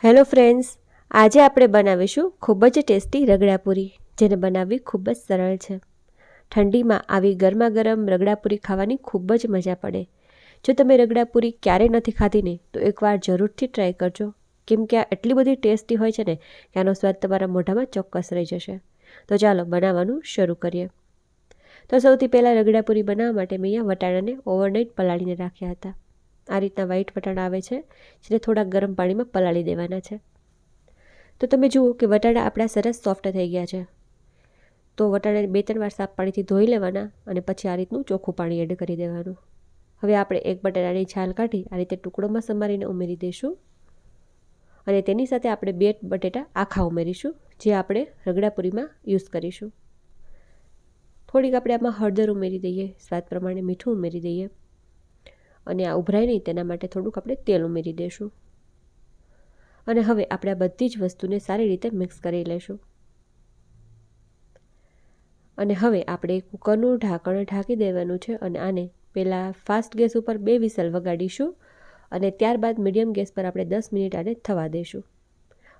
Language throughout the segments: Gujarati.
હેલો ફ્રેન્ડ્સ, આજે આપણે બનાવીશું ખૂબ જ ટેસ્ટી રગડાપુરી, જેને બનાવવી ખૂબ જ સરળ છે. ઠંડીમાં આવી ગરમા ગરમ રગડાપુરી ખાવાની ખૂબ જ મજા પડે. જો તમે રગડાપુરી ક્યારેય નથી ખાધી ને તો એકવાર જરૂરથી ટ્રાય કરજો, કેમ કે આ એટલી બધી ટેસ્ટી હોય છે ને કે આનો સ્વાદ તમારા મોઢામાં ચોક્કસ રહી જશે. તો ચાલો બનાવવાનું શરૂ કરીએ. તો સૌથી પહેલાં રગડાપુરી બનાવવા માટે મેં અહીંયા વટાણાને ઓવરનાઇટ પલાળીને રાખ્યા હતા. આ રીતના વ્હાઈટ વટાણા આવે છે, જેને થોડા ગરમ પાણીમાં પલાળી દેવાના છે. તો તમે જુઓ કે વટાણા આપણા સરસ સોફ્ટ થઈ ગયા છે. તો વટાણાને 2-3 વાર સાફ પાણીથી ધોઈ લેવાના અને પછી આ રીતનું ચોખ્ખું પાણી એડ કરી દેવાનું. હવે આપણે એક બટાટાની છાલ કાઢી આ રીતે ટુકડોમાં સમારીને ઉમેરી દઈશું અને તેની સાથે આપણે 2 બટેટા આખા ઉમેરીશું, જે આપણે રગડાપુરીમાં યુઝ કરીશું. થોડીક આપણે આમાં હળદર ઉમેરી દઈએ, સ્વાદ પ્રમાણે મીઠું ઉમેરી દઈએ અને આ ઉભરાય નહીં તેના માટે થોડુંક આપણે તેલ ઉમેરી દઈશું. અને હવે આપણે આ બધી જ વસ્તુને સારી રીતે મિક્સ કરી લઈશું. અને હવે આપણે કુકરનું ઢાંકણ ઢાંકી દેવાનું છે અને આને પહેલાં ફાસ્ટ ગેસ ઉપર 2 વિસલ વગાડીશું અને ત્યારબાદ મીડિયમ ગેસ પર આપણે 10 મિનિટ આને થવા દઈશું.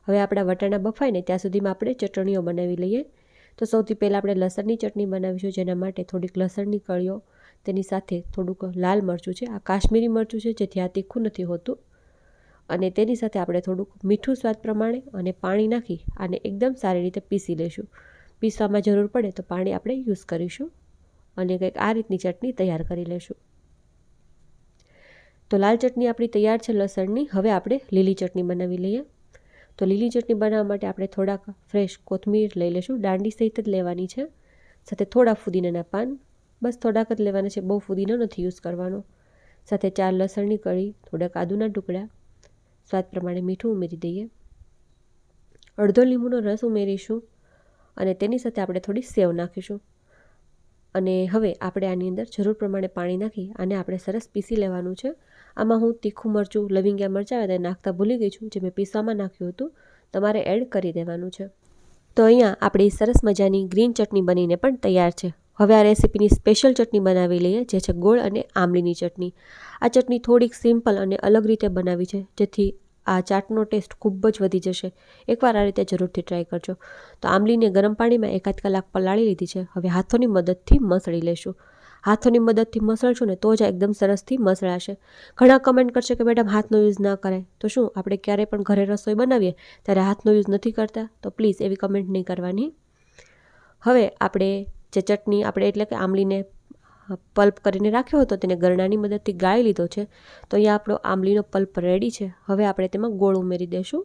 હવે આપણા વટાણા બફાય ને ત્યાં સુધીમાં આપણે ચટણીઓ બનાવી લઈએ. તો સૌથી પહેલાં આપણે લસણની ચટણી બનાવીશું, જેના માટે થોડીક લસણની કળીઓ, તેની સાથે થોડુંક લાલ મરચું છે, આ કાશ્મીરી મરચું છે, જેથી આ તીખું નથી હોતું, અને તેની સાથે આપણે થોડુંક મીઠું સ્વાદ પ્રમાણે અને પાણી નાખી આને એકદમ સારી રીતે પીસી લઈશું. પીસવામાં જરૂર પડે તો પાણી આપણે યુઝ કરીશું અને કંઈક આ રીતની ચટણી તૈયાર કરી લઈશું. તો લાલ ચટણી આપણી તૈયાર છે લસણની. હવે આપણે લીલી ચટણી બનાવી લઈએ. તો લીલી ચટણી બનાવવા માટે આપણે થોડાક ફ્રેશ કોથમીર લઈ લઈશું, દાંડી સહિત જ લેવાની છે, સાથે થોડા ફુદીનાના પાન, બસ થોડાક જ લેવાના છે, બહુ ફુદીનો નથી યુઝ કરવાનો, સાથે 4 લસણની કળી, થોડાક આદુના ટુકડા, સ્વાદ પ્રમાણે મીઠું ઉમેરી દઈએ, અડધો લીંબુનો રસ ઉમેરીશું અને તેની સાથે આપણે થોડી સેવ નાખીશું. અને હવે આપણે આની અંદર જરૂર પ્રમાણે પાણી નાખી આને આપણે સરસ પીસી લેવાનું છે. આમાં હું તીખું મરચું, લવિંગિયા મરચાં આવે નાખતા ભૂલી ગઈ છું, જે મેં પીસવામાં નાખ્યું હતું, તમારે એડ કરી દેવાનું છે. તો અહીંયા આપણી સરસ મજાની ગ્રીન ચટણી બનીને પણ તૈયાર છે. હવે આ રેસીપીની સ્પેશિયલ ચટણી બનાવી લઈએ, જે છે ગોળ અને આમલીની ચટણી. આ ચટણી થોડીક સિમ્પલ અને અલગ રીતે બનાવી છે, જેથી આ ચાટનો ટેસ્ટ ખૂબ જ વધી જશે. એકવાર આ રીતે જરૂરથી ટ્રાય કરજો. તો આમલીને ગરમ પાણીમાં 1-8 કલાક પલાળી લીધી છે. હવે હાથોની મદદથી મસળી લેશું. હાથોની મદદથી મસળશું ને તો જ એકદમ સરસથી મસળાશે. ઘણા કમેન્ટ કરશે કે મેડમ હાથનો યુઝ ના કરાય. તો શું આપણે ક્યારેય પણ ઘરે રસોઈ બનાવીએ ત્યારે હાથનો યુઝ નથી કરતા? તો પ્લીઝ એવી કમેન્ટ નહીં કરવાની. હવે આપણે જે ચટણી આપણે એટલે કે આમલીને પલ્પ કરીને રાખ્યો હતો તેને ગરણાની મદદથી ગાળી લીધો છે. તો અહીંયા આપણો આમલીનો પલ્પ રેડી છે. હવે આપણે તેમાં ગોળ ઉમેરી દઈશું.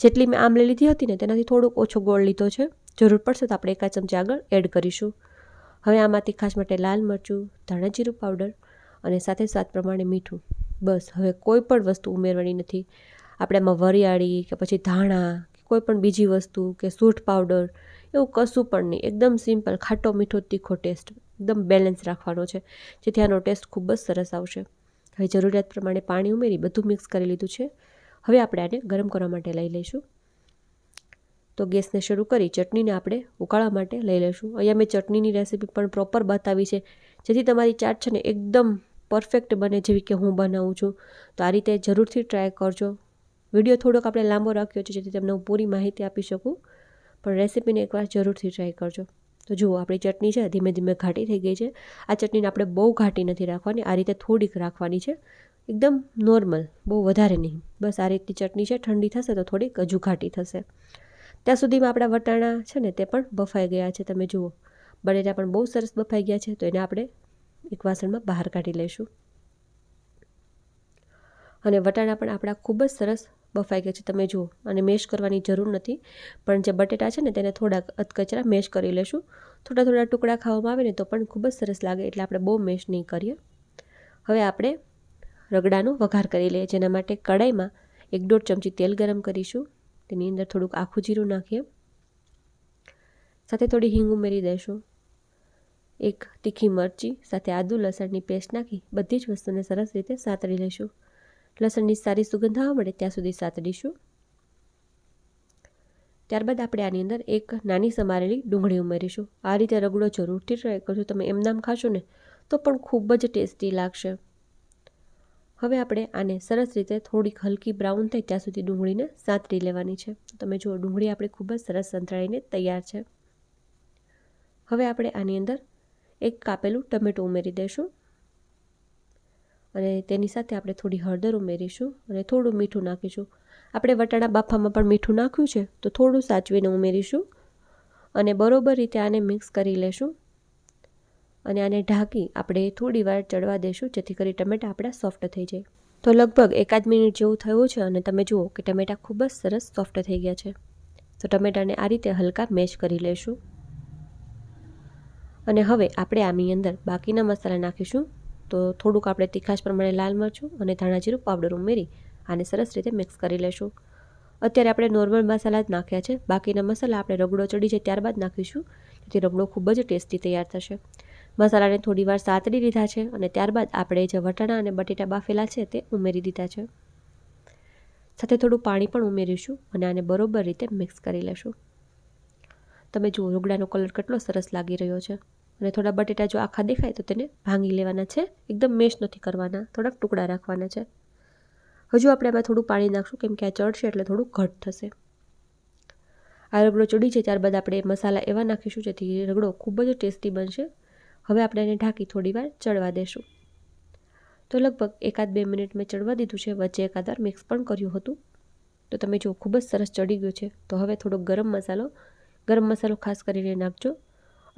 જેટલી મેં આમલી લીધી હતી ને તેનાથી થોડોક ઓછો ગોળ લીધો છે. જરૂર પડશે તો આપણે 1 ચમચી આગળ એડ કરીશું. હવે આમાં તીખાશ માટે લાલ મરચું, ધાણા જીરું પાવડર અને સાથે સ્વાદ પ્રમાણે મીઠું. બસ, હવે કોઈ પણ વસ્તુ ઉમેરવાની નથી. આપણે આમાં વરિયાળી કે પછી ધાણા કે કોઈ પણ બીજી વસ્તુ કે સૂંઠ પાવડર એવું કશું પણ નહીં. એકદમ સિમ્પલ ખાટો મીઠો તીખો ટેસ્ટ એકદમ બેલેન્સ રાખવાનો છે, જેથી આનો ટેસ્ટ ખૂબ જ સરસ આવશે. હવે જરૂરિયાત પ્રમાણે પાણી ઉમેરી બધું મિક્સ કરી લીધું છે. હવે આપણે આને ગરમ કરવા માટે લઈ લઈશું. તો ગેસને શરૂ કરી ચટણીને આપણે ઉકાળવા માટે લઈ લઈશું. અહીંયા મેં ચટણીની રેસીપી પણ પ્રોપર બતાવી છે, જેથી તમારી ચાટ છે ને એકદમ પરફેક્ટ બને, જેવી કે હું બનાવું છું. તો આ રીતે જરૂરથી ટ્રાય કરજો. વિડીયો થોડોક આપણે લાંબો રાખ્યો છે, જેથી તમને હું પૂરી માહિતી આપી શકું, પણ રેસીપીને એકવાર જરૂરથી ટ્રાય કરજો. તો જુઓ આપણી ચટણી છે ધીમે ધીમે ઘાટી થઈ ગઈ છે. આ ચટણીને આપણે બહુ ઘાટી નથી રાખવાની, આ રીતે થોડીક રાખવાની છે, એકદમ નોર્મલ, બહુ વધારે નહીં. બસ આ રીતની ચટણી છે. ઠંડી થશે તો થોડીક હજુ ઘાટી થશે. ત્યાં સુધીમાં આપણા વટાણા છે ને તે પણ બફાઈ ગયા છે. તમે જુઓ બટેટા પણ બહુ સરસ બફાઈ ગયા છે. તો એને આપણે એક વાસણમાં બહાર કાઢી લઈશું. અને વટાણા પણ આપણા ખૂબ જ સરસ બફાઈ ગયા છે. તમે જુઓ, અને મેશ કરવાની જરૂર નથી, પણ જે બટેટા છે ને તેને થોડાક અધકચરા મેશ કરી લઈશું. થોડા થોડા ટુકડા ખાવામાં આવે ને તો પણ ખૂબ જ સરસ લાગે, એટલે આપણે બહુ મેશ નહીં કરીએ. હવે આપણે રગડાનો વઘાર કરી લઈએ, જેના માટે કડાઈમાં 1-1.5 ચમચી તેલ ગરમ કરીશું. તેની અંદર થોડુંક આખું જીરું નાખીએ, સાથે થોડી હિંગ ઉમેરી દઈશું, 1 તીખી મરચી, સાથે આદુ લસણની પેસ્ટ નાખી બધી જ વસ્તુને સરસ રીતે સાતળી લઈશું. લસણની સારી સુગંધ આવવા મળે ત્યાં સુધી સાતળીશું. ત્યારબાદ આપણે આની અંદર 1 નાની સમારેલી ડુંગળી ઉમેરીશું. આ રીતે રગડો જરૂરથી ટ્રાય કરજો. તમે એમ નામ ખાશો ને તો પણ ખૂબ જ ટેસ્ટી લાગશે. હવે આપણે આને સરસ રીતે થોડીક હલકી બ્રાઉન થાય ત્યાં સુધી ડુંગળીને સાંતળી લેવાની છે. તમે જુઓ ડુંગળી આપણી ખૂબ જ સરસ સંતળાઈને તૈયાર છે. હવે આપણે આની અંદર એક કાપેલું ટમેટું ઉમેરી દઈશું અને તેની સાથે આપણે થોડી હળદર ઉમેરીશું અને થોડું મીઠું નાખીશું. આપણે વટાણા બાફામાં પણ મીઠું નાખ્યું છે તો થોડું સાચવીને ઉમેરીશું અને બરોબર રીતે આને મિક્સ કરી લેશું અને આને ઢાંકી આપણે થોડી વાર ચડવા દઈશું જેથી કરી ટમેટાં આપણા સોફ્ટ થઈ જાય. તો લગભગ 1 મિનિટ જેવું થયું છે અને તમે જુઓ કે ટમેટાં ખૂબ જ સરસ સોફ્ટ થઈ ગયા છે. તો ટમેટાને આ રીતે હલકા મેશ કરી લઈશું અને હવે આપણે આની અંદર બાકીના મસાલા નાખીશું. તો થોડુંક આપણે તીખાશ પ્રમાણે લાલ મરચું અને ધાણા જીરું પાવડર ઉમેરી આને સરસ રીતે મિક્સ કરી લઈશું. અત્યારે આપણે નોર્મલ મસાલા જ નાખ્યા છે. બાકીના મસાલા આપણે રગડો ચડી જાય ત્યારબાદ નાખીશું જેથી રગડો ખૂબ જ ટેસ્ટી તૈયાર થશે. મસાલાને થોડી વાર સાતળી લીધા છે અને ત્યારબાદ આપણે જે વટાણા અને બટેટા બાફેલા છે તે ઉમેરી દીધા છે. સાથે થોડું પાણી પણ ઉમેરીશું અને આને બરોબર રીતે મિક્સ કરી લેશું. તમે જુઓ રગડાનો કલર કેટલો સરસ લાગી રહ્યો છે અને થોડા બટેટા જો આખા દેખાય તો તેને ભાંગી લેવાના છે. એકદમ મેશ નથી કરવાના, થોડાક ટુકડા રાખવાના છે. હજુ આપણે આમાં થોડું પાણી નાખશું કેમ કે આ ચડશે એટલે થોડું ઘટ થશે. આ રગડો ચડી જાય ત્યારબાદ આપણે મસાલા એવા નાખીશું જેથી રગડો ખૂબ જ ટેસ્ટી બનશે. હવે આપણે એને ઢાંકી થોડી વાર ચડવા દેશું. તો લગભગ 1-2 મિનિટ મેં ચડવા દીધું છે. વચ્ચે એકાદ વાર મિક્સ પણ કર્યું હતું. તો તમે જો ખૂબ જ સરસ ચડી ગયું છે. તો હવે થોડો ગરમ મસાલો ખાસ કરીને નાખજો.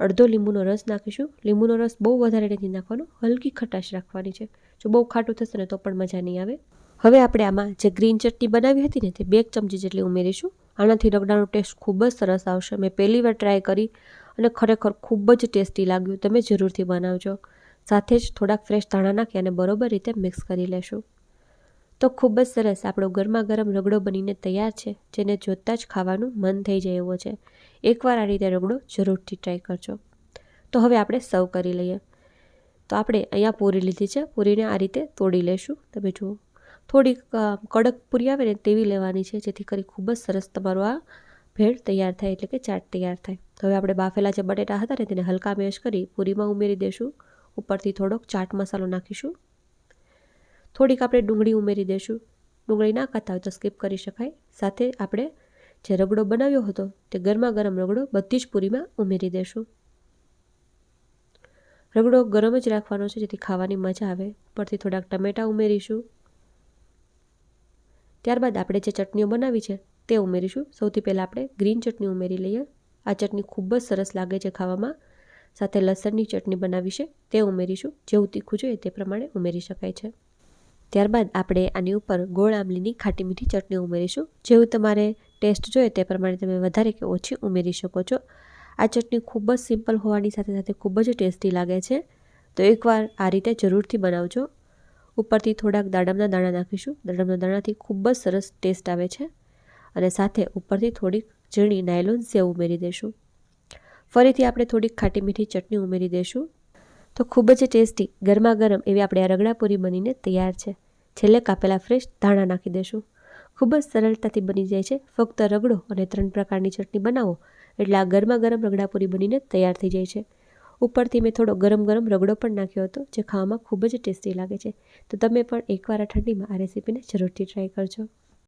અડધો લીંબુનો રસ નાખીશું. લીંબુનો રસ બહુ વધારે નથી નાખવાનો, હલકી ખટાશ રાખવાની છે. જો બહુ ખાટું થશે ને તો પણ મજા નહીં આવે. હવે આપણે આમાં જે ગ્રીન ચટણી બનાવી હતી ને તે 2 ચમચી જેટલી ઉમેરીશું. આનાથી રગડાનો ટેસ્ટ ખૂબ જ સરસ આવશે. મેં પહેલી વાર ટ્રાય કરી અને ખરેખર ખૂબ જ ટેસ્ટી લાગ્યું. તમે જરૂરથી બનાવજો. સાથે જ થોડાક ફ્રેશ ધાણા નાખી અને બરોબર રીતે મિક્સ કરી લેશું. તો ખૂબ જ સરસ આપણો ગરમા ગરમ રગડો બનીને તૈયાર છે, જેને જોતાં જ ખાવાનું મન થઈ જાય એવો છે. એકવાર આ રીતે રગડો જરૂરથી ટ્રાય કરજો. તો હવે આપણે સર્વ કરી લઈએ. તો આપણે અહીંયા પૂરી લીધી છે. પૂરીને આ રીતે તોડી લેશું. તમે જુઓ થોડીક કડક પૂરી આવે ને તેવી લેવાની છે જેથી કરી ખૂબ જ સરસ તમારો આ ભેળ તૈયાર થાય એટલે કે ચાટ તૈયાર થાય. તો હવે આપણે બાફેલા જે બટેટા હતા ને તેને હલકા મેશ કરી પૂરીમાં ઉમેરી દઈશું. ઉપરથી થોડોક ચાટ મસાલો નાખીશું. થોડીક આપણે ડુંગળી ઉમેરી દઈશું. ડુંગળી ના ખાતા હોય તો સ્કીપ કરી શકાય. સાથે આપણે જે રગડો બનાવ્યો હતો તે ગરમા ગરમ રગડો બધી જ પૂરીમાં ઉમેરી દઈશું. રગડો ગરમ જ રાખવાનો છે જેથી ખાવાની મજા આવે. ઉપરથી થોડાક ટમેટાં ઉમેરીશું. ત્યારબાદ આપણે જે ચટણીઓ બનાવી છે તે ઉમેરીશું. સૌથી પહેલાં આપણે ગ્રીન ચટણી ઉમેરી લઈએ. આ ચટણી ખૂબ જ સરસ લાગે છે ખાવામાં. સાથે લસણની ચટણી બનાવી છે તે ઉમેરીશું. જેવું તીખું જોઈએ તે પ્રમાણે ઉમેરી શકાય છે. ત્યારબાદ આપણે આની ઉપર ગોળ આમલીની ખાટી મીઠી ચટણી ઉમેરીશું. જેવું તમારે ટેસ્ટ જોઈએ તે પ્રમાણે તમે વધારે કે ઓછી ઉમેરી શકો છો. આ ચટણી ખૂબ જ સિમ્પલ હોવાની સાથે સાથે ખૂબ જ ટેસ્ટી લાગે છે. તો એકવાર આ રીતે જરૂરથી બનાવજો. ઉપરથી થોડાક દાડમના દાણા નાખીશું. દાડમના દાણાથી ખૂબ જ સરસ ટેસ્ટ આવે છે અને સાથે ઉપરથી થોડીક ઝીણી નાયલોન સેવ ઉમેરી દઈશું. ફરીથી આપણે થોડીક ખાટી મીઠી ચટણી ઉમેરી દઈશું. તો ખૂબ જ ટેસ્ટી ગરમા ગરમ એવી આપણે આ રગડાપૂરી બનીને તૈયાર છે. છેલ્લે કાપેલા ફ્રેશ ધાણા નાખી દઈશું. ખૂબ જ સરળતાથી બની જાય છે. ફક્ત રગડો અને 3 પ્રકારની ચટણી બનાવો એટલે આ ગરમા ગરમ રગડાપૂરી બનીને તૈયાર થઈ જાય છે. ઉપરથી મેં થોડો ગરમ રગડો પણ નાખ્યો હતો જે ખાવામાં ખૂબ જ ટેસ્ટી લાગે છે. તો તમે પણ એકવાર આ ઠંડીમાં આ રેસીપીને જરૂરથી ટ્રાય કરજો.